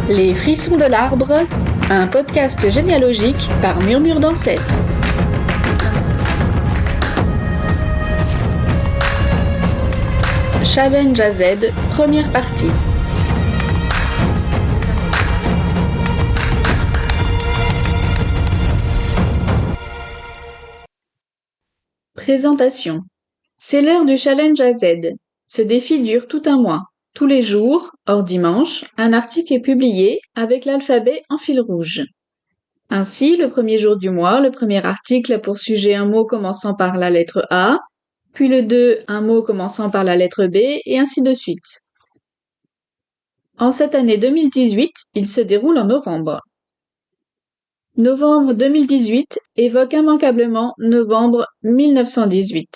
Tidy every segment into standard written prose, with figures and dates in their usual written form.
Les frissons de l'arbre, un podcast généalogique par Murmure d'Ancêtre. Challenge à Z, première partie. Présentation. C'est l'heure du challenge à Z. Ce défi dure tout un mois. Tous les jours, hors dimanche, un article est publié avec l'alphabet en fil rouge. Ainsi, le premier jour du mois, le premier article a pour sujet un mot commençant par la lettre A, puis le 2, un mot commençant par la lettre B, et ainsi de suite. En cette année 2018, il se déroule en novembre. Novembre 2018 évoque immanquablement novembre 1918.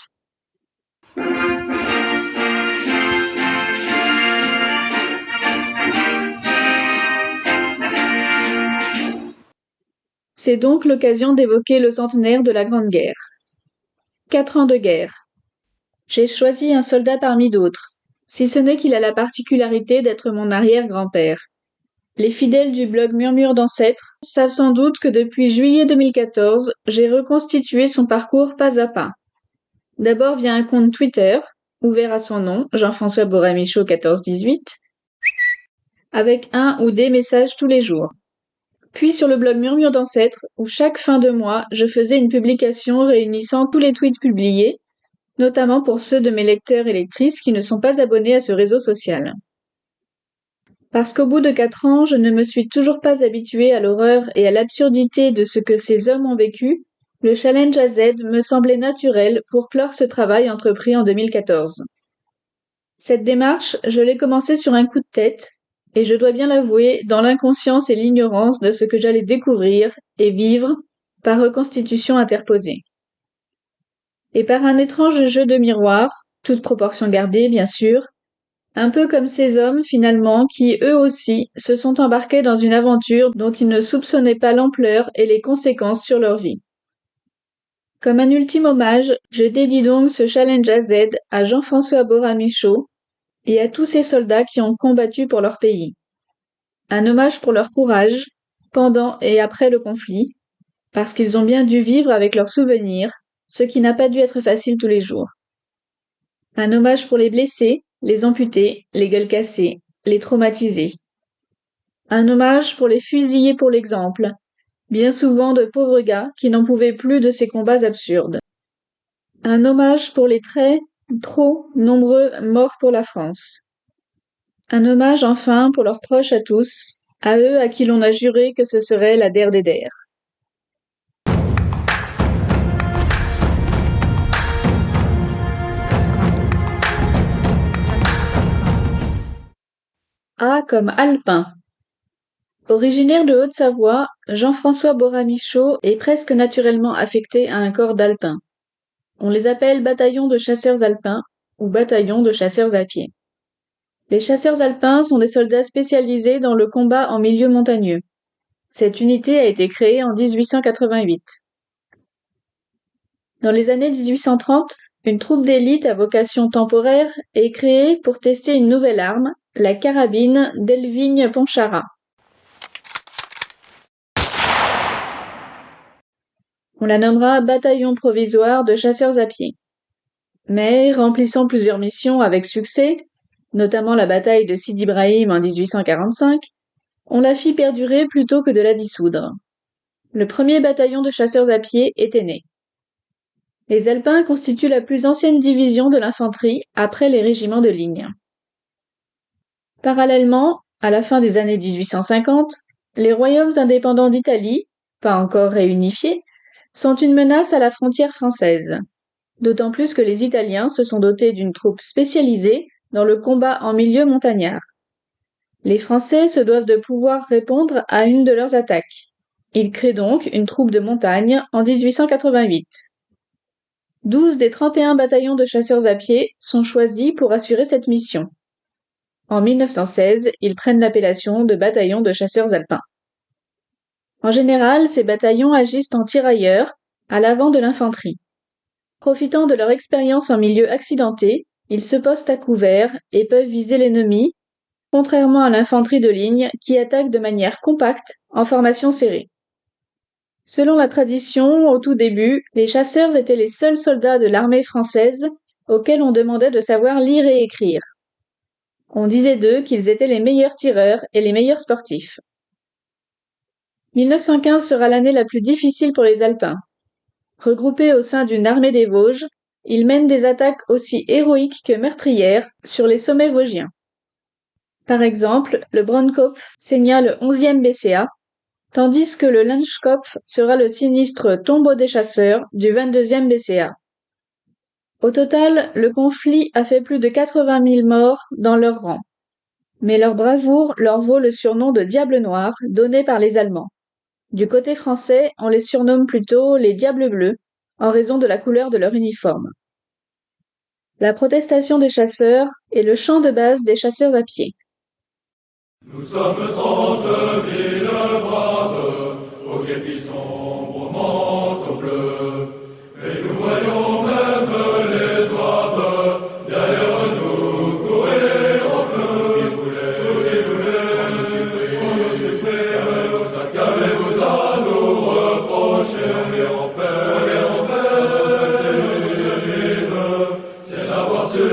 C'est donc l'occasion d'évoquer le centenaire de la Grande Guerre. 4 ans de guerre. J'ai choisi un soldat parmi d'autres, si ce n'est qu'il a la particularité d'être mon arrière-grand-père. Les fidèles du blog Murmure d'Ancêtre savent sans doute que depuis juillet 2014, j'ai reconstitué son parcours pas à pas. D'abord via un compte Twitter, ouvert à son nom, Jean-François Boramichaud 1418, avec un ou des messages tous les jours. Puis sur le blog Murmure d'Ancêtre, où chaque fin de mois, je faisais une publication réunissant tous les tweets publiés, notamment pour ceux de mes lecteurs et lectrices qui ne sont pas abonnés à ce réseau social. Parce qu'au bout de 4 ans, je ne me suis toujours pas habituée à l'horreur et à l'absurdité de ce que ces hommes ont vécu, le challenge à Z me semblait naturel pour clore ce travail entrepris en 2014. Cette démarche, je l'ai commencée sur un coup de tête, et je dois bien l'avouer, dans l'inconscience et l'ignorance de ce que j'allais découvrir et vivre par reconstitution interposée. Et par un étrange jeu de miroir, toute proportion gardée, bien sûr, un peu comme ces hommes, finalement, qui, eux aussi, se sont embarqués dans une aventure dont ils ne soupçonnaient pas l'ampleur et les conséquences sur leur vie. Comme un ultime hommage, je dédie donc ce challenge à Z à Jean-François Boramichaud et à tous ces soldats qui ont combattu pour leur pays. Un hommage pour leur courage, pendant et après le conflit, parce qu'ils ont bien dû vivre avec leurs souvenirs, ce qui n'a pas dû être facile tous les jours. Un hommage pour les blessés, les amputés, les gueules cassées, les traumatisés. Un hommage pour les fusillés pour l'exemple, bien souvent de pauvres gars qui n'en pouvaient plus de ces combats absurdes. Un hommage pour les trop nombreux morts pour la France. Un hommage enfin pour leurs proches à tous, à eux à qui l'on a juré que ce serait la der des der. A comme alpin. Originaire de Haute-Savoie, Jean-François Boramichaud est presque naturellement affecté à un corps d'alpins. On les appelle bataillons de chasseurs alpins ou bataillons de chasseurs à pied. Les chasseurs alpins sont des soldats spécialisés dans le combat en milieu montagneux. Cette unité a été créée en 1888. Dans les années 1830, une troupe d'élite à vocation temporaire est créée pour tester une nouvelle arme, la carabine d'Elvigne-Pontcharrat. On la nommera bataillon provisoire de chasseurs à pied. Mais, remplissant plusieurs missions avec succès, notamment la bataille de Sidi Ibrahim en 1845, on la fit perdurer plutôt que de la dissoudre. Le premier bataillon de chasseurs à pied était né. Les Alpins constituent la plus ancienne division de l'infanterie après les régiments de ligne. Parallèlement, à la fin des années 1850, les royaumes indépendants d'Italie, pas encore réunifiés, sont une menace à la frontière française. D'autant plus que les Italiens se sont dotés d'une troupe spécialisée dans le combat en milieu montagnard. Les Français se doivent de pouvoir répondre à une de leurs attaques. Ils créent donc une troupe de montagne en 1888. 12 des 31 bataillons de chasseurs à pied sont choisis pour assurer cette mission. En 1916, ils prennent l'appellation de bataillons de chasseurs alpins. En général, ces bataillons agissent en tirailleurs, à l'avant de l'infanterie. Profitant de leur expérience en milieu accidenté, ils se postent à couvert et peuvent viser l'ennemi, contrairement à l'infanterie de ligne qui attaque de manière compacte, en formation serrée. Selon la tradition, au tout début, les chasseurs étaient les seuls soldats de l'armée française auxquels on demandait de savoir lire et écrire. On disait d'eux qu'ils étaient les meilleurs tireurs et les meilleurs sportifs. 1915 sera l'année la plus difficile pour les Alpins. Regroupés au sein d'une armée des Vosges, ils mènent des attaques aussi héroïques que meurtrières sur les sommets vosgiens. Par exemple, le Brandkopf saigna le 11e BCA, tandis que le Landskopf sera le sinistre tombeau des chasseurs du 22e BCA. Au total, le conflit a fait plus de 80 000 morts dans leurs rangs. Mais leur bravoure leur vaut le surnom de Diable Noir donné par les Allemands. Du côté français, on les surnomme plutôt les Diables Bleus, en raison de la couleur de leur uniforme. La protestation des chasseurs est le chant de base des chasseurs à pied. Nous sommes 30 000 braves, aux képis sombres, au manteau bleu, et nous voyons même les oives derrière nous courir au feu. Qui voulait, on nous supprime, qu'avez-vous à nous reprocher? En paix, c'est d'avoir su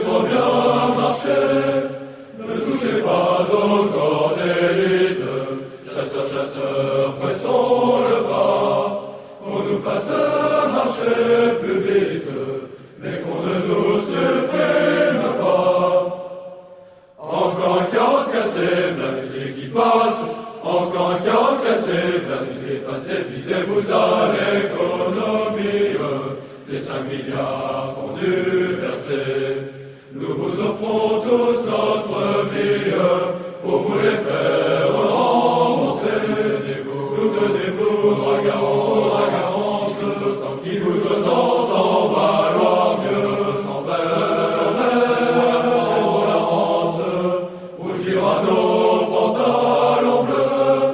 trop bien marcher. Ne touchez pas au corps d'élite, chasseurs, pressons le pas, qu'on nous fasse marcher plus vite, mais qu'on ne nous supprime pas. Encore un cœur cassé, la vitrine qui passe, encore un cœur cassé, la vitrine passée, visez-vous à l'économie, les 5 milliards qu'on dû verser. Nous vous offrons tous notre vie pour vous les faire rembourser. Tenez-vous, aura garance, d'autant qu'il vous d'autant s'en valoir mieux, sans la France, rougira nos pantalons bleus,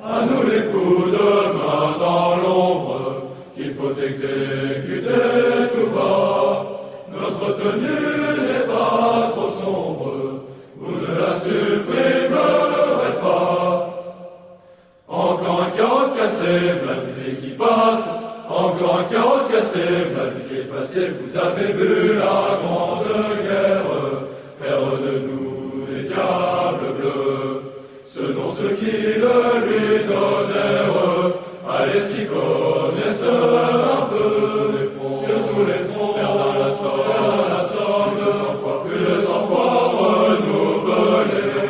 à nous les coups de main dans l'ombre, qu'il faut exécuter tout bas. Notre tenue n'est pas trop sombre, vous ne la supprimerez pas. Encore un carotte cassé, la vitrine qui passe, encore un carotte cassé, la vitrine passée, vous avez vu la grande guerre, faire de nous des diables bleus, selon ceux qui le lui donnèrent, allez s'y connaissent un peu, sur tous les fronts, perdant la somme, plus de 100 fois renouvelé, nos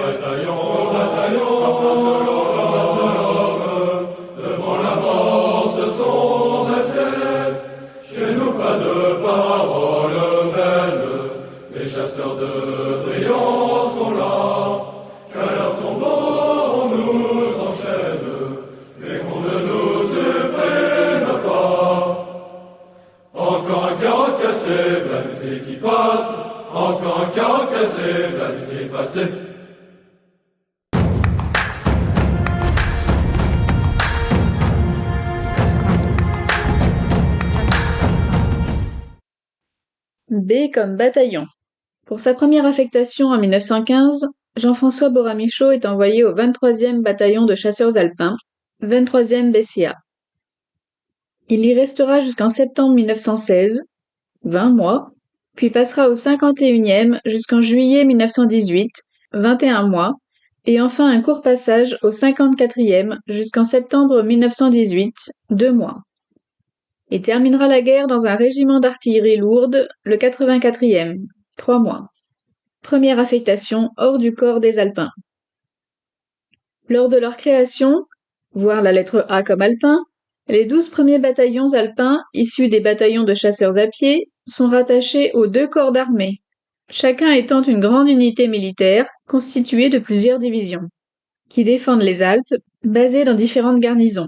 bataillons, un seul homme, devant la mort se sont dressés. Chez nous pas de paroles vaines, les chasseurs de brillants sont là, qu'à leur tombeau on nous enchaîne, mais qu'on ne nous supprime pas. Encore un carotte cassé, la vitrine qui passe, encore un carotte cassé, la vitrine passée. B comme bataillon. Pour sa première affectation en 1915, Jean-François Boramichaud est envoyé au 23e bataillon de chasseurs alpins, 23e BCA. Il y restera jusqu'en septembre 1916, 20 mois, puis passera au 51e jusqu'en juillet 1918, 21 mois, et enfin un court passage au 54e jusqu'en septembre 1918, 2 mois. Et terminera la guerre dans un régiment d'artillerie lourde, le 84e, 3 mois. Première affectation hors du corps des Alpins. Lors de leur création, voir la lettre A comme alpin, les 12 premiers bataillons alpins, issus des bataillons de chasseurs à pied, sont rattachés aux 2 corps d'armée, chacun étant une grande unité militaire constituée de plusieurs divisions, qui défendent les Alpes, basées dans différentes garnisons.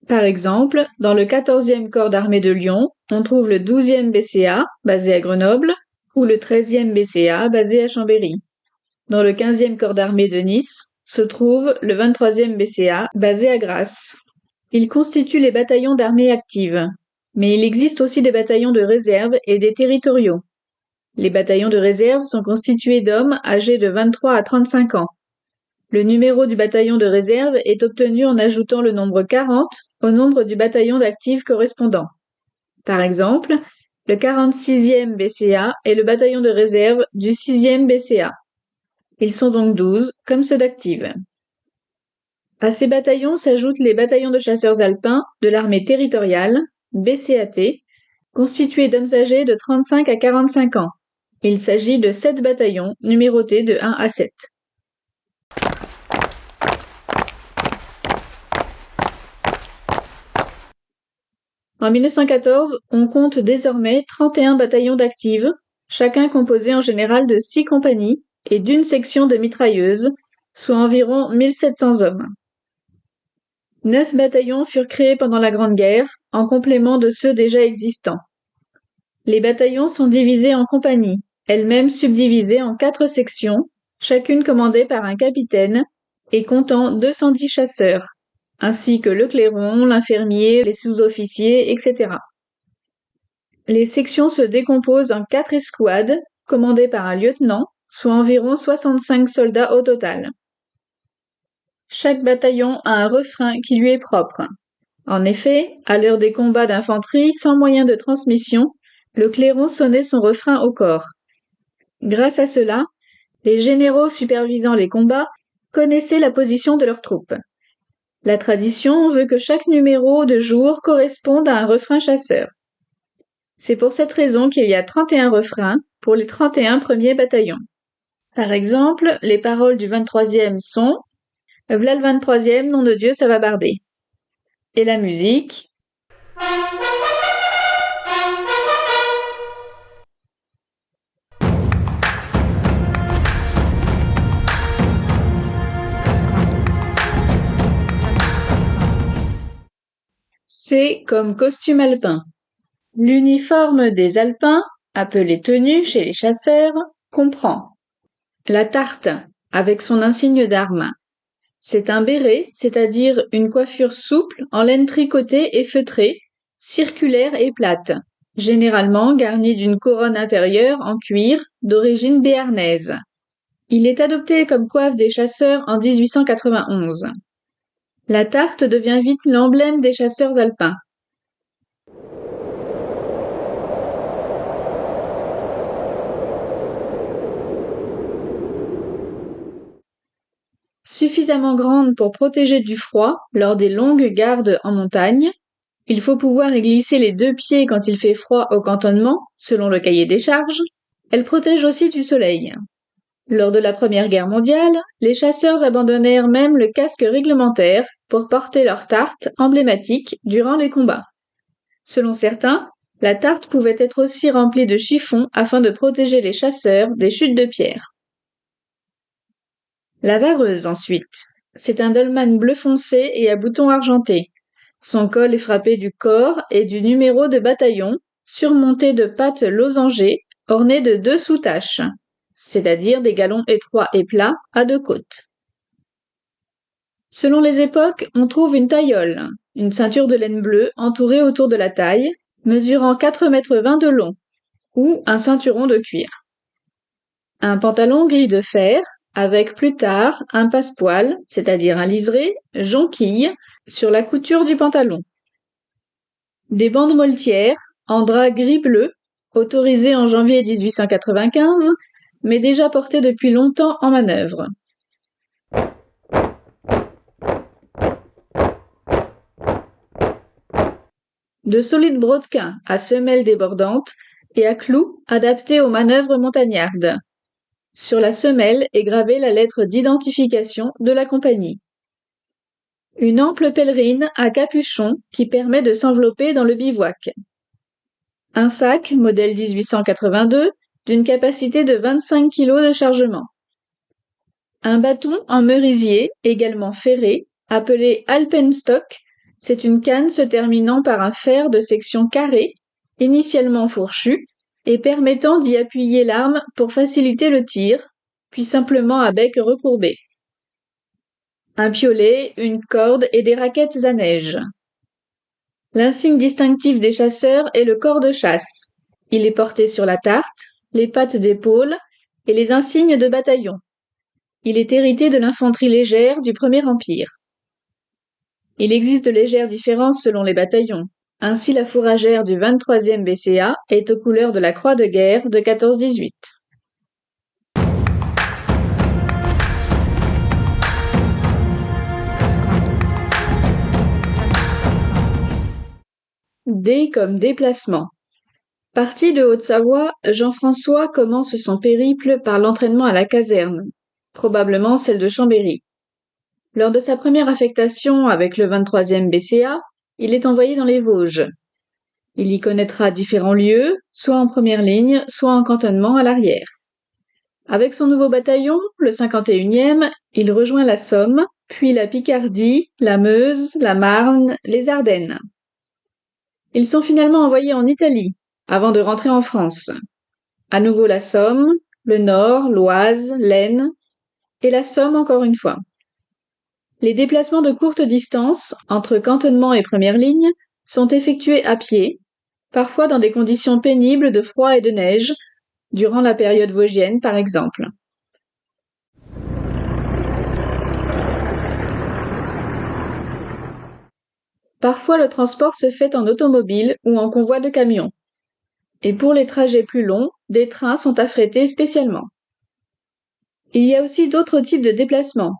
Par exemple, dans le 14e corps d'armée de Lyon, on trouve le 12e BCA, basé à Grenoble, ou le 13e BCA, basé à Chambéry. Dans le 15e corps d'armée de Nice, se trouve le 23e BCA, basé à Grasse. Ils constituent les bataillons d'armée active, mais il existe aussi des bataillons de réserve et des territoriaux. Les bataillons de réserve sont constitués d'hommes âgés de 23 à 35 ans. Le numéro du bataillon de réserve est obtenu en ajoutant le nombre 40 au nombre du bataillon d'actifs correspondant. Par exemple, le 46e BCA est le bataillon de réserve du 6e BCA. Ils sont donc 12, comme ceux d'actifs. À ces bataillons s'ajoutent les bataillons de chasseurs alpins de l'armée territoriale, BCAT, constitués d'hommes âgés de 35 à 45 ans. Il s'agit de 7 bataillons numérotés de 1 à 7. En 1914, on compte désormais 31 bataillons d'actifs, chacun composé en général de 6 compagnies et d'une section de mitrailleuses, soit environ 1700 hommes. 9 bataillons furent créés pendant la Grande Guerre, en complément de ceux déjà existants. Les bataillons sont divisés en compagnies, elles-mêmes subdivisées en 4 sections, chacune commandée par un capitaine et comptant 210 chasseurs, ainsi que le clairon, l'infirmier, les sous-officiers, etc. Les sections se décomposent en 4 escouades, commandées par un lieutenant, soit environ 65 soldats au total. Chaque bataillon a un refrain qui lui est propre. En effet, à l'heure des combats d'infanterie sans moyen de transmission, le clairon sonnait son refrain au corps. Grâce à cela, les généraux supervisant les combats connaissaient la position de leurs troupes. La tradition veut que chaque numéro de jour corresponde à un refrain chasseur. C'est pour cette raison qu'il y a 31 refrains pour les 31 premiers bataillons. Par exemple, les paroles du 23e sont « V'là le 23e, nom de Dieu, ça va barder ». Et la musique. C'est comme costume alpin. L'uniforme des alpins, appelé tenue chez les chasseurs, comprend la tarte, avec son insigne d'arme. C'est un béret, c'est-à-dire une coiffure souple en laine tricotée et feutrée, circulaire et plate, généralement garnie d'une couronne intérieure en cuir d'origine béarnaise. Il est adopté comme coiffe des chasseurs en 1891. La tarte devient vite l'emblème des chasseurs alpins. Suffisamment grande pour protéger du froid lors des longues gardes en montagne, il faut pouvoir y glisser les 2 pieds quand il fait froid au cantonnement, selon le cahier des charges. Elle protège aussi du soleil. Lors de la Première Guerre mondiale, les chasseurs abandonnèrent même le casque réglementaire pour porter leur tarte emblématique durant les combats. Selon certains, la tarte pouvait être aussi remplie de chiffons afin de protéger les chasseurs des chutes de pierre. La vareuse, ensuite. C'est un dolman bleu foncé et à boutons argentés. Son col est frappé du corps et du numéro de bataillon, surmonté de pattes losangées, ornées de 2 sous-taches, c'est-à-dire des galons étroits et plats à 2 côtes. Selon les époques, on trouve une taillole, une ceinture de laine bleue entourée autour de la taille, mesurant 4,20 mètres de long, ou un ceinturon de cuir. Un pantalon gris de fer, avec plus tard un passepoil, c'est-à-dire un liseré, jonquille, sur la couture du pantalon. Des bandes moltières, en drap gris-bleu, autorisées en janvier 1895, mais déjà portées depuis longtemps en manœuvre. De solides brodequins à semelles débordantes et à clous adaptés aux manœuvres montagnardes. Sur la semelle est gravée la lettre d'identification de la compagnie. Une ample pèlerine à capuchon qui permet de s'envelopper dans le bivouac. Un sac, modèle 1882, d'une capacité de 25 kg de chargement. Un bâton en merisier, également ferré, appelé alpenstock, c'est une canne se terminant par un fer de section carrée, initialement fourchu, et permettant d'y appuyer l'arme pour faciliter le tir, puis simplement à bec recourbé. Un piolet, une corde et des raquettes à neige. L'insigne distinctif des chasseurs est le cor de chasse. Il est porté sur la tarte, les pattes d'épaule et les insignes de bataillon. Il est hérité de l'infanterie légère du Premier Empire. Il existe de légères différences selon les bataillons. Ainsi, la fourragère du 23e BCA est aux couleurs de la Croix de guerre de 14-18. D comme déplacement. Parti de Haute-Savoie, Jean-François commence son périple par l'entraînement à la caserne, probablement celle de Chambéry. Lors de sa première affectation avec le 23e BCA, il est envoyé dans les Vosges. Il y connaîtra différents lieux, soit en première ligne, soit en cantonnement à l'arrière. Avec son nouveau bataillon, le 51e, il rejoint la Somme, puis la Picardie, la Meuse, la Marne, les Ardennes. Ils sont finalement envoyés en Italie, avant de rentrer en France. À nouveau la Somme, le Nord, l'Oise, l'Aisne, et la Somme encore une fois. Les déplacements de courte distance, entre cantonnement et première ligne, sont effectués à pied, parfois dans des conditions pénibles de froid et de neige, durant la période vosgienne par exemple. Parfois le transport se fait en automobile ou en convoi de camions. Et pour les trajets plus longs, des trains sont affrétés spécialement. Il y a aussi d'autres types de déplacements,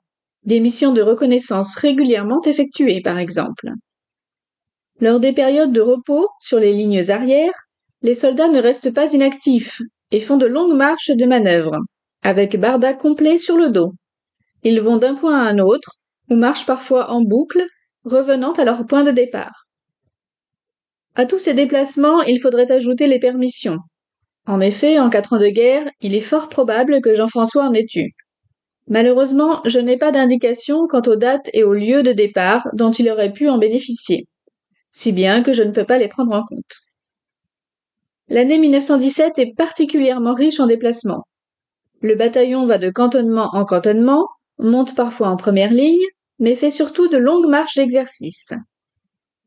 des missions de reconnaissance régulièrement effectuées par exemple. Lors des périodes de repos sur les lignes arrières, les soldats ne restent pas inactifs et font de longues marches de manœuvre, avec barda complet sur le dos. Ils vont d'un point à un autre, ou marchent parfois en boucle, revenant à leur point de départ. À tous ces déplacements, il faudrait ajouter les permissions. En effet, en 4 ans de guerre, il est fort probable que Jean-François en ait eu. Malheureusement, je n'ai pas d'indication quant aux dates et aux lieux de départ dont il aurait pu en bénéficier, si bien que je ne peux pas les prendre en compte. L'année 1917 est particulièrement riche en déplacements. Le bataillon va de cantonnement en cantonnement, monte parfois en première ligne, mais fait surtout de longues marches d'exercice.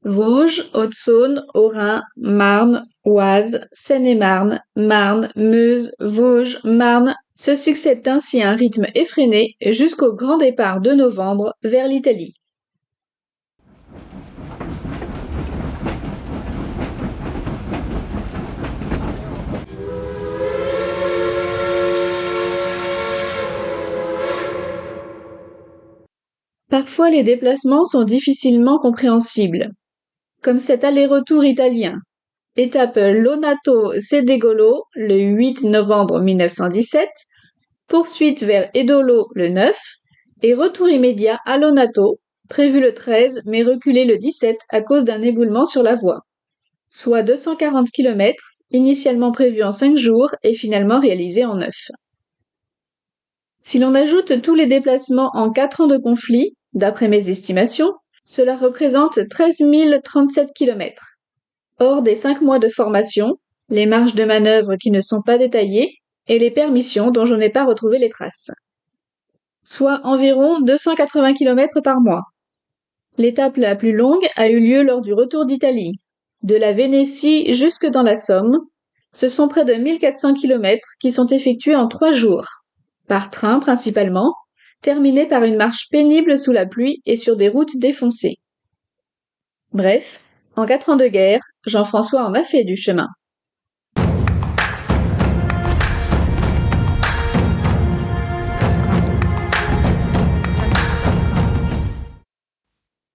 Vosges, Haute-Saône, Haut-Rhin, Marne, Oise, Seine-et-Marne, Marne, Meuse, Vosges, Marne se succèdent ainsi à un rythme effréné jusqu'au grand départ de novembre vers l'Italie. Parfois les déplacements sont difficilement compréhensibles, comme cet aller-retour italien. Étape Lonato-Sedegolo le 8 novembre 1917, poursuite vers Edolo le 9, et retour immédiat à Lonato, prévu le 13 mais reculé le 17 à cause d'un éboulement sur la voie, soit 240 km, initialement prévu en 5 jours et finalement réalisé en 9. Si l'on ajoute tous les déplacements en 4 ans de conflit, d'après mes estimations, cela représente 13 037 km. Hors des 5 mois de formation, les marges de manœuvre qui ne sont pas détaillées et les permissions dont je n'ai pas retrouvé les traces. Soit environ 280 km par mois. L'étape la plus longue a eu lieu lors du retour d'Italie. De la Vénétie jusque dans la Somme, ce sont près de 1400 km qui sont effectués en 3 jours, par train principalement, terminés par une marche pénible sous la pluie et sur des routes défoncées. Bref, en 4 ans de guerre, Jean-François en a fait du chemin.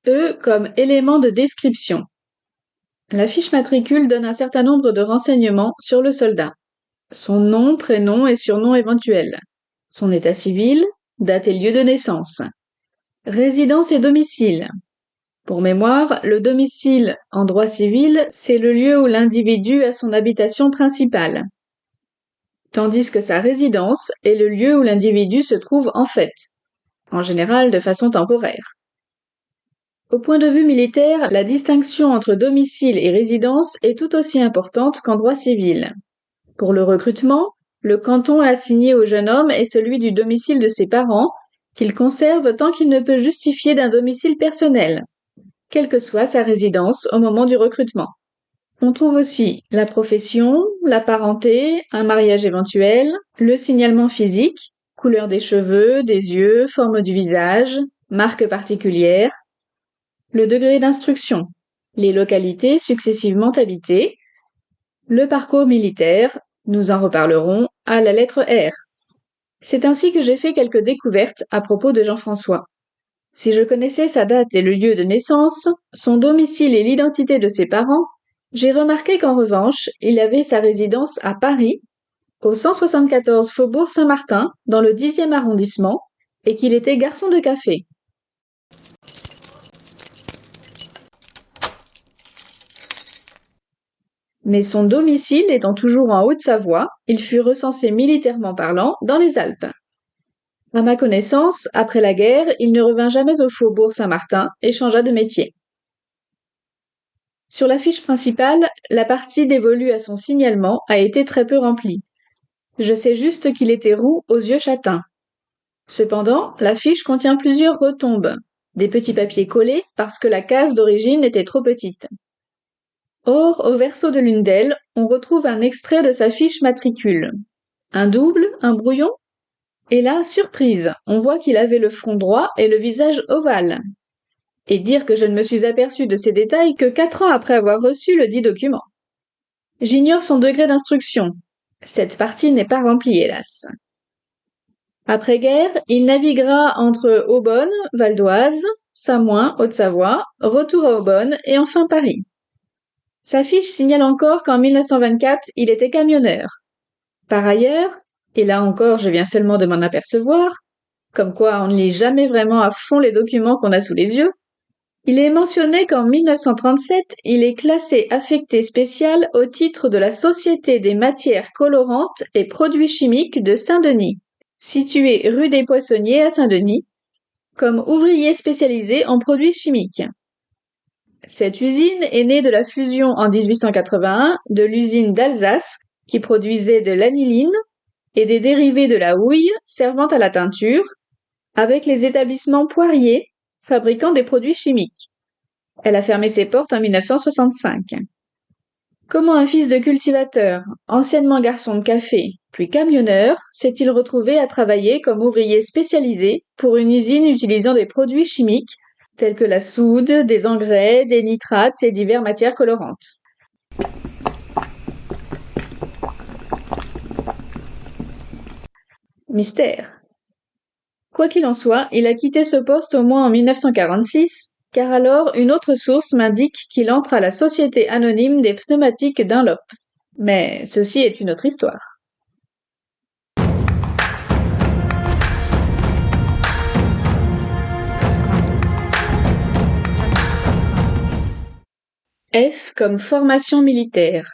E comme élément de description. La fiche matricule donne un certain nombre de renseignements sur le soldat. Son nom, prénom et surnom éventuels. Son état civil, date et lieu de naissance. Résidence et domicile. Pour mémoire, le domicile en droit civil, c'est le lieu où l'individu a son habitation principale, tandis que sa résidence est le lieu où l'individu se trouve en fait, en général de façon temporaire. Au point de vue militaire, la distinction entre domicile et résidence est tout aussi importante qu'en droit civil. Pour le recrutement, le canton assigné au jeune homme est celui du domicile de ses parents, qu'il conserve tant qu'il ne peut justifier d'un domicile personnel, quelle que soit sa résidence au moment du recrutement. On trouve aussi la profession, la parenté, un mariage éventuel, le signalement physique, couleur des cheveux, des yeux, forme du visage, marque particulière, le degré d'instruction, les localités successivement habitées, le parcours militaire, nous en reparlerons, à la lettre R. C'est ainsi que j'ai fait quelques découvertes à propos de Jean-François. Si je connaissais sa date et le lieu de naissance, son domicile et l'identité de ses parents, j'ai remarqué qu'en revanche, il avait sa résidence à Paris, au 174 Faubourg Saint-Martin, dans le 10e arrondissement, et qu'il était garçon de café. Mais son domicile étant toujours en Haute-Savoie, il fut recensé militairement parlant dans les Alpes. À ma connaissance, après la guerre, il ne revint jamais au Faubourg Saint-Martin et changea de métier. Sur la fiche principale, la partie dévolue à son signalement a été très peu remplie. Je sais juste qu'il était roux aux yeux châtains. Cependant, la fiche contient plusieurs retombes, des petits papiers collés parce que la case d'origine était trop petite. Or, au verso de l'une d'elles, on retrouve un extrait de sa fiche matricule. Un double, un brouillon? Et là, surprise, on voit qu'il avait le front droit et le visage ovale. Et dire que je ne me suis aperçu de ces détails que 4 ans après avoir reçu le dit document. J'ignore son degré d'instruction. Cette partie n'est pas remplie, hélas. Après-guerre, il naviguera entre Aubonne, Val d'Oise, Samoin, Haute-Savoie, retour à Aubonne et enfin Paris. Sa fiche signale encore qu'en 1924, il était camionneur. Par ailleurs, et là encore je viens seulement de m'en apercevoir, comme quoi on ne lit jamais vraiment à fond les documents qu'on a sous les yeux, il est mentionné qu'en 1937, il est classé affecté spécial au titre de la Société des matières colorantes et produits chimiques de Saint-Denis, située rue des Poissonniers à Saint-Denis, comme ouvrier spécialisé en produits chimiques. Cette usine est née de la fusion en 1881 de l'usine d'Alsace qui produisait de l'aniline et des dérivés de la houille servant à la teinture, avec les établissements Poirier, fabricant des produits chimiques. Elle a fermé ses portes en 1965. Comment un fils de cultivateur, anciennement garçon de café, puis camionneur, s'est-il retrouvé à travailler comme ouvrier spécialisé pour une usine utilisant des produits chimiques tels que la soude, des engrais, des nitrates et diverses matières colorantes? Mystère. Quoi qu'il en soit, il a quitté ce poste au moins en 1946, car alors une autre source m'indique qu'il entre à la Société anonyme des pneumatiques Dunlop. Mais ceci est une autre histoire. F comme formation militaire.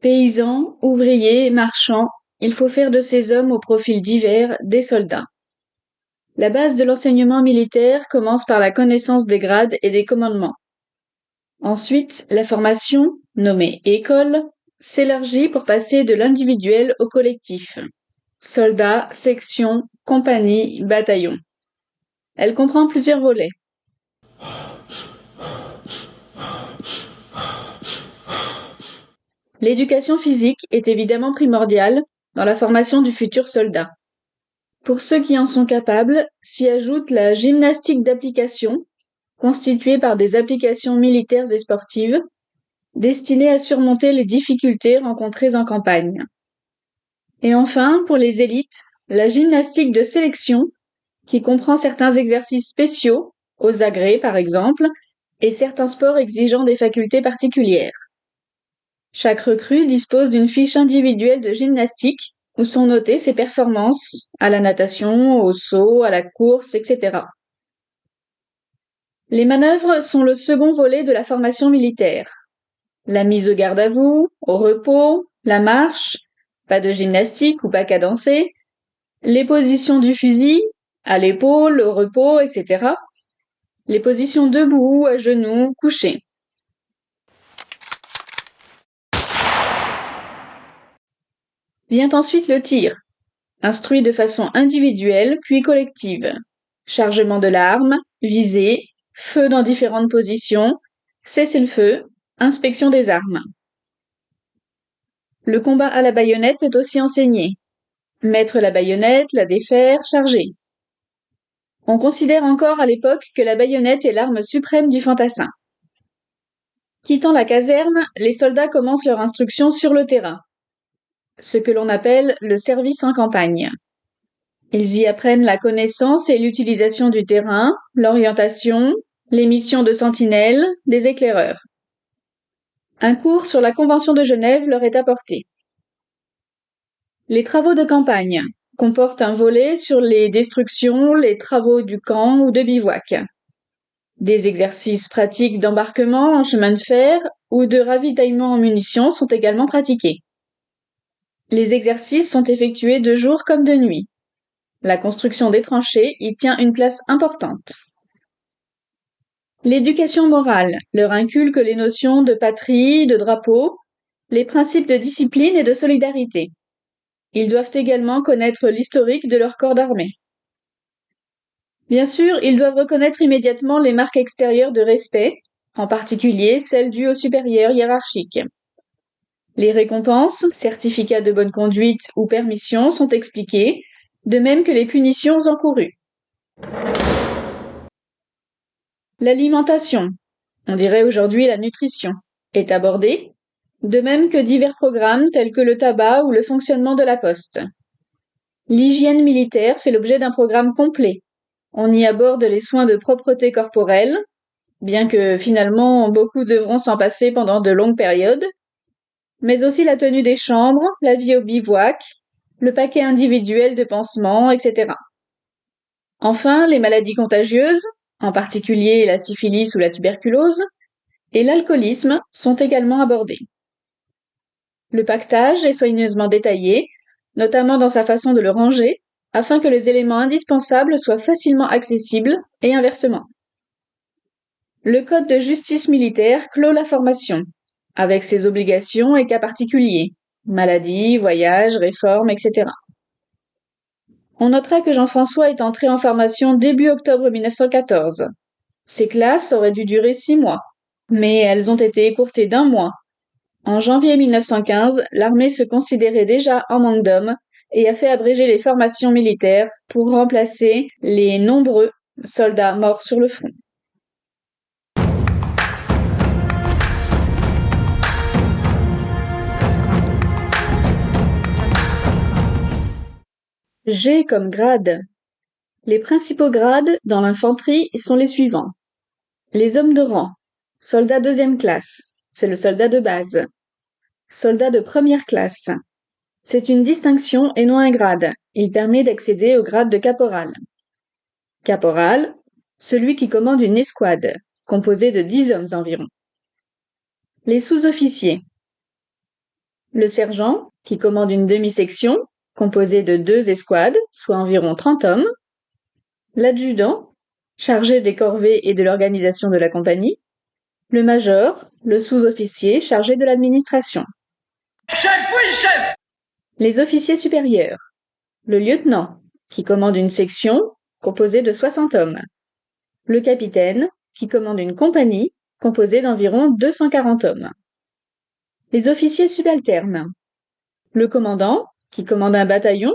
Paysans, ouvriers, marchands, il faut faire de ces hommes aux profils divers des soldats. La base de l'enseignement militaire commence par la connaissance des grades et des commandements. Ensuite, la formation, nommée école, s'élargit pour passer de l'individuel au collectif. Soldats, sections, compagnies, bataillons. Elle comprend plusieurs volets. L'éducation physique est évidemment primordiale dans la formation du futur soldat. Pour ceux qui en sont capables, s'y ajoute la gymnastique d'application, constituée par des applications militaires et sportives, destinées à surmonter les difficultés rencontrées en campagne. Et enfin, pour les élites, la gymnastique de sélection, qui comprend certains exercices spéciaux, aux agrès par exemple, et certains sports exigeant des facultés particulières. Chaque recrue dispose d'une fiche individuelle de gymnastique où sont notées ses performances à la natation, au saut, à la course, etc. Les manœuvres sont le second volet de la formation militaire. La mise au garde à vous, au repos, la marche, pas de gymnastique ou pas cadencée, les positions du fusil, à l'épaule, au repos, etc. Les positions debout, à genoux, couchées. Vient ensuite le tir, instruit de façon individuelle puis collective. Chargement de l'arme, visée, feu dans différentes positions, cessez-le-feu, Inspection des armes. Le combat à la baïonnette est aussi enseigné. Mettre la baïonnette, la défaire, charger. On considère encore à l'époque que la baïonnette est l'arme suprême du fantassin. Quittant la caserne, les soldats commencent leur instruction sur le terrain, ce que l'on appelle le service en campagne. Ils y apprennent la connaissance et l'utilisation du terrain, l'orientation, les missions de sentinelles, des éclaireurs. Un cours sur la Convention de Genève leur est apporté. Les travaux de campagne comportent un volet sur les destructions, les travaux du camp ou de bivouac. Des exercices pratiques d'embarquement en chemin de fer ou de ravitaillement en munitions sont également pratiqués. Les exercices sont effectués de jour comme de nuit. La construction des tranchées y tient une place importante. L'éducation morale leur inculque les notions de patrie, de drapeau, les principes de discipline et de solidarité. Ils doivent également connaître l'historique de leur corps d'armée. Bien sûr, ils doivent reconnaître immédiatement les marques extérieures de respect, en particulier celles dues aux supérieurs hiérarchiques. Les récompenses, certificats de bonne conduite ou permissions sont expliquées, de même que les punitions encourues. L'alimentation, on dirait aujourd'hui la nutrition, est abordée, de même que divers programmes tels que le tabac ou le fonctionnement de la poste. L'hygiène militaire fait l'objet d'un programme complet. On y aborde les soins de propreté corporelle, bien que finalement beaucoup devront s'en passer pendant de longues périodes, mais aussi la tenue des chambres, la vie au bivouac, le paquet individuel de pansements, etc. Enfin, les maladies contagieuses, en particulier la syphilis ou la tuberculose, et l'alcoolisme sont également abordés. Le pactage est soigneusement détaillé, notamment dans sa façon de le ranger, afin que les éléments indispensables soient facilement accessibles et inversement. Le code de justice militaire clôt la formation, avec ses obligations et cas particuliers, maladies, voyages, réformes, etc. On notera que Jean-François est entré en formation début octobre 1914. Ces classes auraient dû durer 6 mois, mais elles ont été écourtées d'1 mois. En janvier 1915, l'armée se considérait déjà en manque d'hommes et a fait abréger les formations militaires pour remplacer les nombreux soldats morts sur le front. G comme grade. Les principaux grades dans l'infanterie sont les suivants. Les hommes de rang. Soldat deuxième classe. C'est le soldat de base. Soldat de première classe. C'est une distinction et non un grade. Il permet d'accéder au grade de caporal. Caporal, celui qui commande une escouade, composée de 10 hommes environ. Les sous-officiers. Le sergent, qui commande une demi-section, composée de 2 escouades, soit environ 30 hommes. L'adjudant, chargé des corvées et de l'organisation de la compagnie. Le major, le sous-officier chargé de l'administration. Chef, oui, chef! Les officiers supérieurs. Le lieutenant, qui commande une section, composée de 60 hommes. Le capitaine, qui commande une compagnie, composée d'environ 240 hommes. Les officiers subalternes. Le commandant, qui commande un bataillon,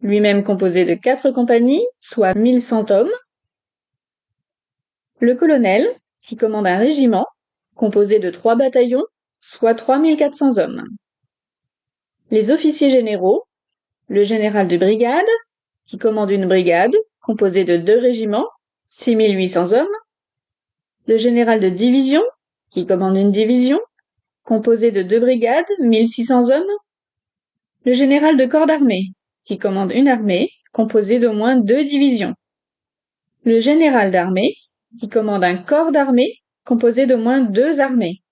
lui-même composé de 4 compagnies, soit 1100 hommes. Le colonel, qui commande un régiment, composé de 3 bataillons, soit 3400 hommes. Les officiers généraux, le général de brigade, qui commande une brigade, composée de 2 régiments, 6800 hommes. Le général de division, qui commande une division, composée de 2 brigades, 1600 hommes. Le général de corps d'armée, qui commande une armée, composée d'au moins 2 divisions. Le général d'armée, qui commande un corps d'armée, composé d'au moins 2 armées.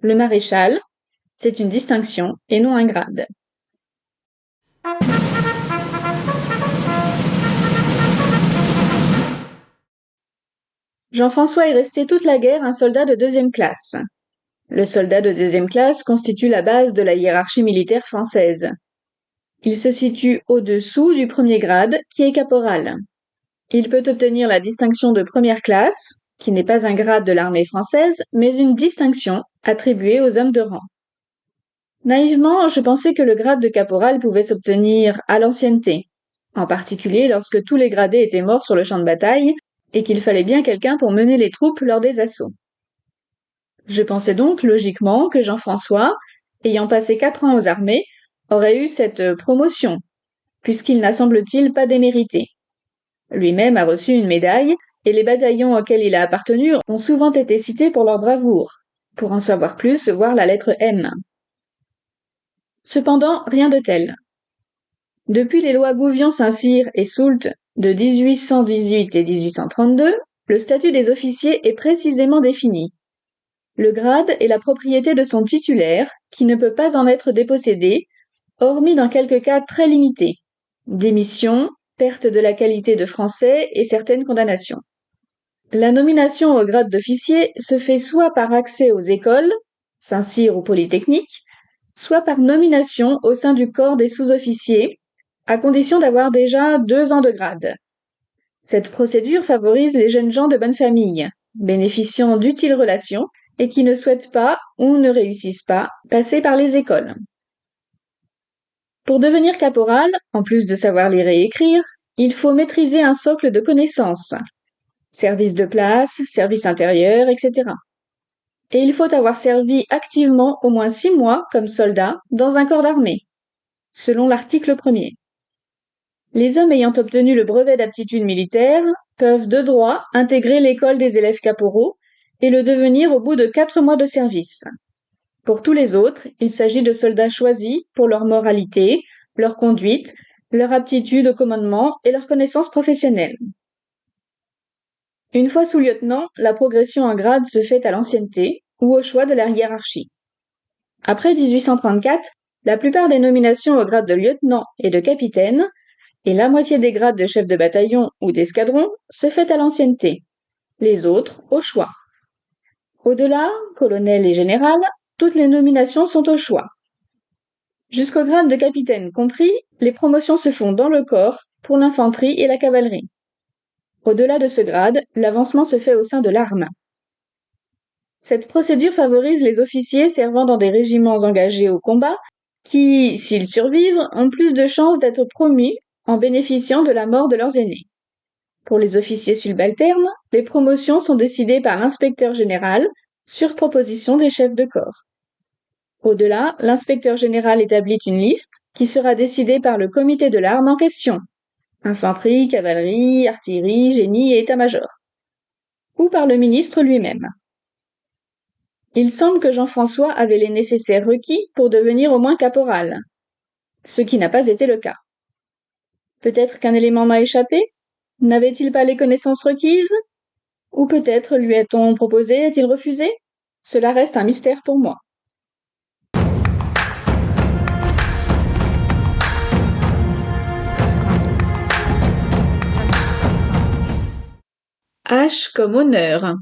Le maréchal, c'est une distinction et non un grade. Jean-François est resté toute la guerre un soldat de deuxième classe. Le soldat de deuxième classe constitue la base de la hiérarchie militaire française. Il se situe au-dessous du premier grade, qui est caporal. Il peut obtenir la distinction de première classe, qui n'est pas un grade de l'armée française, mais une distinction attribuée aux hommes de rang. Naïvement, je pensais que le grade de caporal pouvait s'obtenir à l'ancienneté, en particulier lorsque tous les gradés étaient morts sur le champ de bataille et qu'il fallait bien quelqu'un pour mener les troupes lors des assauts. Je pensais donc logiquement que Jean-François, ayant passé 4 ans aux armées, aurait eu cette promotion, puisqu'il n'a semble-t-il pas démérité. Lui-même a reçu une médaille, et les bataillons auxquels il a appartenu ont souvent été cités pour leur bravoure. Pour en savoir plus, voir la lettre M. Cependant, rien de tel. Depuis les lois Gouvion-Saint-Cyr et Soult de 1818 et 1832, le statut des officiers est précisément défini. Le grade est la propriété de son titulaire, qui ne peut pas en être dépossédé, hormis dans quelques cas très limités, démission, perte de la qualité de français et certaines condamnations. La nomination au grade d'officier se fait soit par accès aux écoles, Saint-Cyr ou Polytechnique, soit par nomination au sein du corps des sous-officiers, à condition d'avoir déjà 2 ans de grade. Cette procédure favorise les jeunes gens de bonne famille, bénéficiant d'utiles relations et qui ne souhaitent pas ou ne réussissent pas passer par les écoles. Pour devenir caporal, en plus de savoir lire et écrire, il faut maîtriser un socle de connaissances, service de place, service intérieur, etc. Et il faut avoir servi activement au moins 6 mois comme soldat dans un corps d'armée, selon l'article 1er. Les hommes ayant obtenu le brevet d'aptitude militaire peuvent de droit intégrer l'école des élèves caporaux et le devenir au bout de 4 mois de service. Pour tous les autres, il s'agit de soldats choisis pour leur moralité, leur conduite, leur aptitude au commandement et leur connaissance professionnelle. Une fois sous-lieutenant, la progression en grade se fait à l'ancienneté ou au choix de la hiérarchie. Après 1834, la plupart des nominations au grade de lieutenant et de capitaine, et la moitié des grades de chef de bataillon ou d'escadron, se fait à l'ancienneté, les autres au choix. Au-delà, colonel et général, toutes les nominations sont au choix. Jusqu'au grade de capitaine compris, les promotions se font dans le corps pour l'infanterie et la cavalerie. Au-delà de ce grade, l'avancement se fait au sein de l'arme. Cette procédure favorise les officiers servant dans des régiments engagés au combat qui, s'ils survivent, ont plus de chances d'être promus en bénéficiant de la mort de leurs aînés. Pour les officiers subalternes, les promotions sont décidées par l'inspecteur général sur proposition des chefs de corps. Au-delà, l'inspecteur général établit une liste qui sera décidée par le comité de l'arme en question, infanterie, cavalerie, artillerie, génie et état-major, ou par le ministre lui-même. Il semble que Jean-François avait les nécessaires requis pour devenir au moins caporal, ce qui n'a pas été le cas. Peut-être qu'un élément m'a échappé? N'avait-il pas les connaissances requises? Ou peut-être lui a-t-on proposé, a-t-il refusé? Cela reste un mystère pour moi. H comme honneur.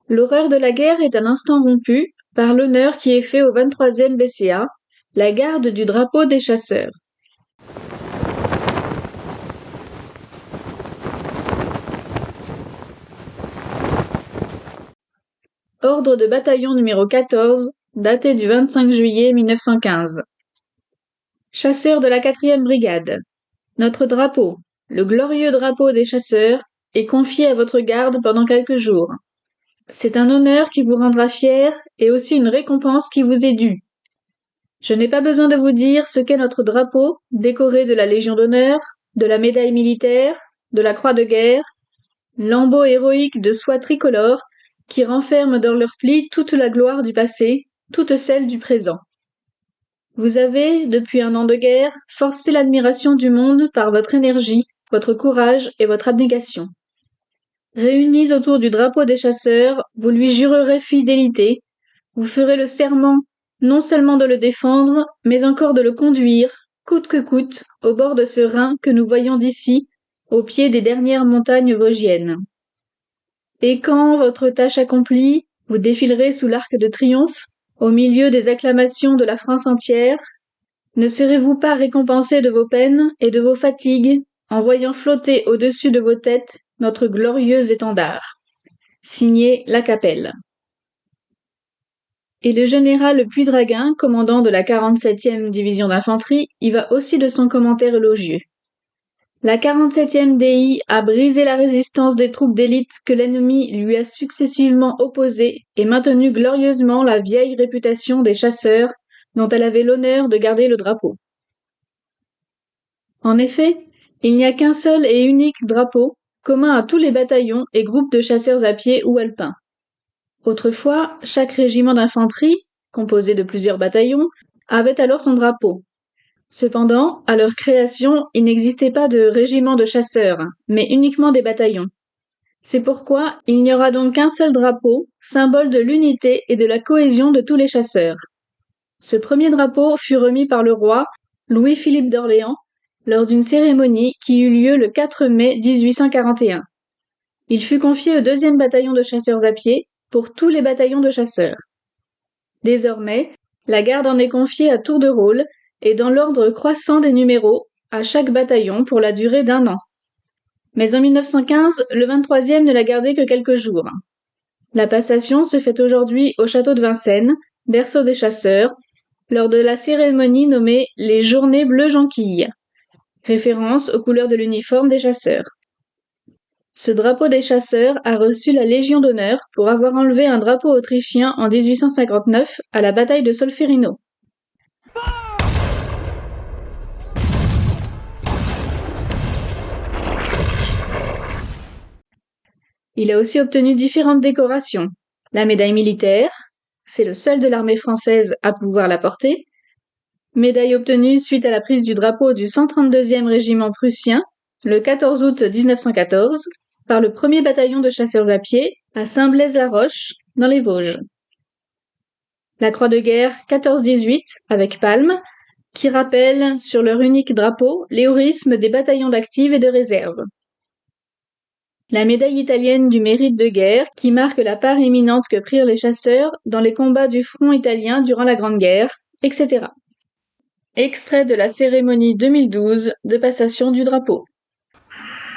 L'horreur de la guerre est un instant rompu par l'honneur qui est fait au 23e BCA, la garde du drapeau des chasseurs. Ordre de bataillon numéro 14, daté du 25 juillet 1915. Chasseurs de la 4e brigade. Notre drapeau, le glorieux drapeau des chasseurs, est confié à votre garde pendant quelques jours. C'est un honneur qui vous rendra fier et aussi une récompense qui vous est due. Je n'ai pas besoin de vous dire ce qu'est notre drapeau, décoré de la Légion d'honneur, de la médaille militaire, de la croix de guerre, lambeaux héroïques de soie tricolore qui renferment dans leurs plis toute la gloire du passé, toute celle du présent. Vous avez, depuis un an de guerre, forcé l'admiration du monde par votre énergie, votre courage et votre abnégation. Réunis autour du drapeau des chasseurs, vous lui jurerez fidélité, vous ferez le serment non seulement de le défendre, mais encore de le conduire, coûte que coûte, au bord de ce Rhin que nous voyons d'ici, au pied des dernières montagnes vosgiennes. Et quand, votre tâche accomplie, vous défilerez sous l'arc de triomphe, au milieu des acclamations de la France entière, ne serez-vous pas récompensés de vos peines et de vos fatigues, en voyant flotter au-dessus de vos têtes notre glorieux étendard? signé Lacapelle. Et le général Puidraguin, commandant de la 47e division d'infanterie, y va aussi de son commentaire élogieux. La 47e DI a brisé la résistance des troupes d'élite que l'ennemi lui a successivement opposées et maintenu glorieusement la vieille réputation des chasseurs dont elle avait l'honneur de garder le drapeau. En effet, il n'y a qu'un seul et unique drapeau, commun à tous les bataillons et groupes de chasseurs à pied ou alpins. Autrefois, chaque régiment d'infanterie, composé de plusieurs bataillons, avait alors son drapeau. Cependant, à leur création, il n'existait pas de régiment de chasseurs, mais uniquement des bataillons. C'est pourquoi il n'y aura donc qu'un seul drapeau, symbole de l'unité et de la cohésion de tous les chasseurs. Ce premier drapeau fut remis par le roi Louis-Philippe d'Orléans lors d'une cérémonie qui eut lieu le 4 mai 1841. Il fut confié au 2e bataillon de chasseurs à pied pour tous les bataillons de chasseurs. Désormais, la garde en est confiée à tour de rôle et dans l'ordre croissant des numéros à chaque bataillon pour la durée d'1 an. Mais en 1915, le 23e ne l'a gardé que quelques jours. La passation se fait aujourd'hui au château de Vincennes, berceau des chasseurs, lors de la cérémonie nommée les Journées bleues jonquilles, référence aux couleurs de l'uniforme des chasseurs. Ce drapeau des chasseurs a reçu la Légion d'honneur pour avoir enlevé un drapeau autrichien en 1859 à la bataille de Solferino. Il a aussi obtenu différentes décorations. La médaille militaire, c'est le seul de l'armée française à pouvoir la porter. Médaille obtenue suite à la prise du drapeau du 132e régiment prussien, le 14 août 1914, par le 1er bataillon de chasseurs à pied à Saint-Blaise-la-Roche, dans les Vosges. La croix de guerre 14-18, avec palme, qui rappelle, sur leur unique drapeau, l'héroïsme des bataillons d'active et de réserve. La médaille italienne du mérite de guerre, qui marque la part éminente que prirent les chasseurs dans les combats du front italien durant la Grande Guerre, etc. Extrait de la cérémonie 2012 de passation du drapeau.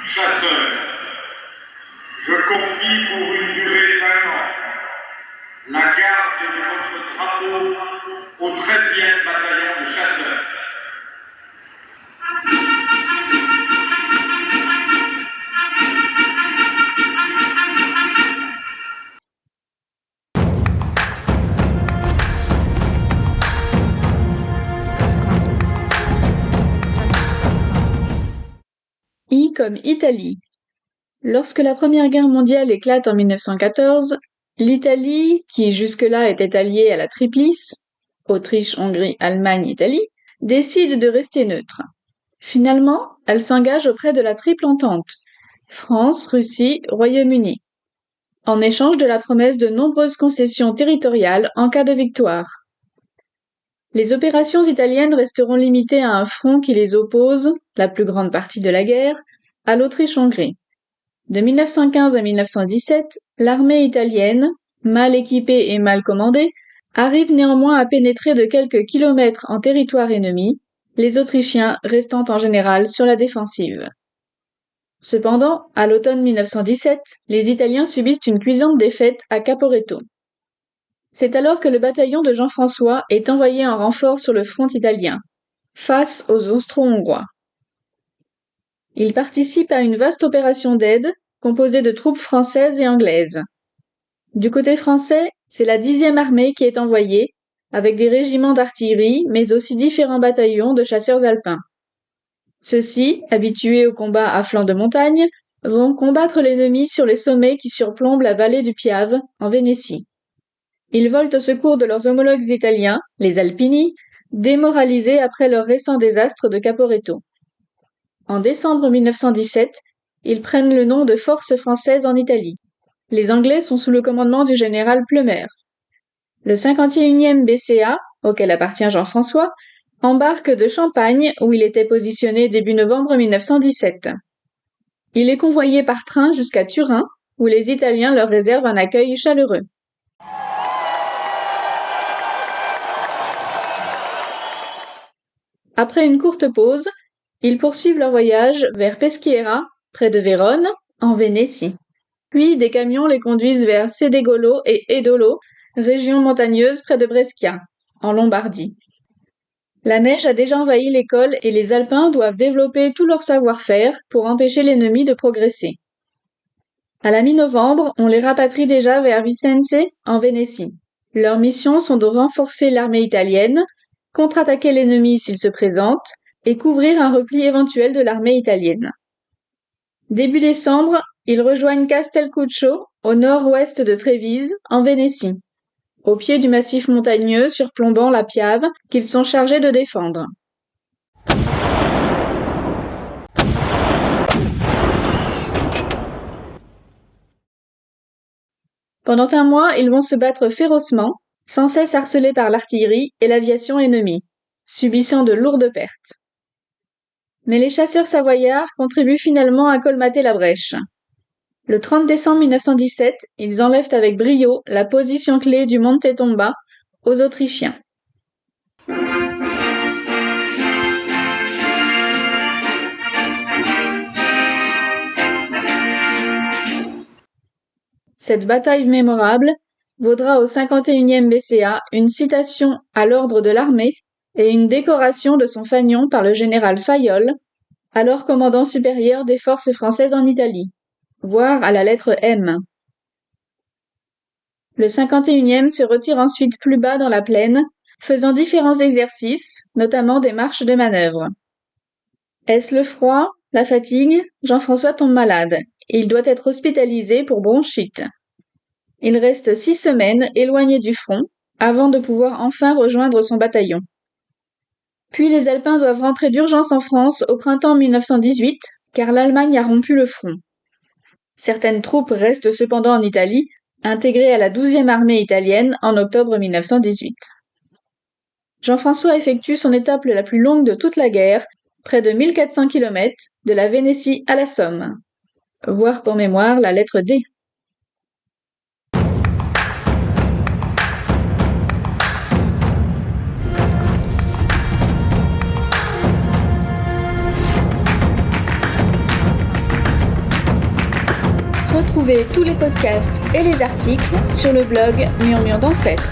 Chasseurs, je confie pour une durée d'1 an la garde de votre drapeau au 13e bataillon de chasseurs. I comme Italie. Lorsque la Première Guerre mondiale éclate en 1914, l'Italie, qui jusque-là était alliée à la Triplice, Autriche, Hongrie, Allemagne, Italie, décide de rester neutre. Finalement, elle s'engage auprès de la Triple Entente, France, Russie, Royaume-Uni, en échange de la promesse de nombreuses concessions territoriales en cas de victoire. Les opérations italiennes resteront limitées à un front qui les oppose, la plus grande partie de la guerre, à l'Autriche-Hongrie. De 1915 à 1917, l'armée italienne, mal équipée et mal commandée, arrive néanmoins à pénétrer de quelques kilomètres en territoire ennemi, les Autrichiens restant en général sur la défensive. Cependant, à l'automne 1917, les Italiens subissent une cuisante défaite à Caporetto. C'est alors que le bataillon de Jean-François est envoyé en renfort sur le front italien, face aux Austro-Hongrois. Il participe à une vaste opération d'aide, composée de troupes françaises et anglaises. Du côté français, c'est la 10e armée qui est envoyée, avec des régiments d'artillerie, mais aussi différents bataillons de chasseurs alpins. Ceux-ci, habitués au combat à flanc de montagne, vont combattre l'ennemi sur les sommets qui surplombent la vallée du Piave, en Vénétie. Ils volent au secours de leurs homologues italiens, les Alpini, démoralisés après leur récent désastre de Caporetto. En décembre 1917, ils prennent le nom de Forces françaises en Italie. Les Anglais sont sous le commandement du général Plumer. Le 51e BCA, auquel appartient Jean-François, embarque de Champagne, où il était positionné début novembre 1917. Il est convoyé par train jusqu'à Turin, où les Italiens leur réservent un accueil chaleureux. Après une courte pause, ils poursuivent leur voyage vers Peschiera, près de Vérone, en Vénétie. Puis des camions les conduisent vers Sedegolo et Edolo, région montagneuse près de Brescia, en Lombardie. La neige a déjà envahi l'école et les Alpins doivent développer tout leur savoir-faire pour empêcher l'ennemi de progresser. À la mi-novembre, on les rapatrie déjà vers Vicenze, en Vénétie. Leurs missions sont de renforcer l'armée italienne, contre-attaquer l'ennemi s'il se présente, et couvrir un repli éventuel de l'armée italienne. Début décembre, ils rejoignent Castelcuccio, au nord-ouest de Trévise, en Vénétie, au pied du massif montagneux surplombant la Piave qu'ils sont chargés de défendre. Pendant un mois, ils vont se battre férocement, sans cesse harcelés par l'artillerie et l'aviation ennemie, subissant de lourdes pertes. Mais les chasseurs savoyards contribuent finalement à colmater la brèche. Le 30 décembre 1917, ils enlèvent avec brio la position clé du Monte Tomba aux Autrichiens. Cette bataille mémorable vaudra au 51e BCA une citation à l'ordre de l'armée et une décoration de son fanion par le général Fayolle, alors commandant supérieur des forces françaises en Italie, voire à la lettre M. Le 51e se retire ensuite plus bas dans la plaine, faisant différents exercices, notamment des marches de manœuvre. Est-ce le froid, la fatigue? Jean-François tombe malade, et il doit être hospitalisé pour bronchite. Il reste 6 semaines éloigné du front, avant de pouvoir enfin rejoindre son bataillon. Puis les Alpins doivent rentrer d'urgence en France au printemps 1918, car l'Allemagne a rompu le front. Certaines troupes restent cependant en Italie, intégrées à la 12e armée italienne en octobre 1918. Jean-François effectue son étape la plus longue de toute la guerre, près de 1400 km, de la Vénétie à la Somme. Voir pour mémoire la lettre D. Retrouvez tous les podcasts et les articles sur le blog Murmure d'Ancêtres.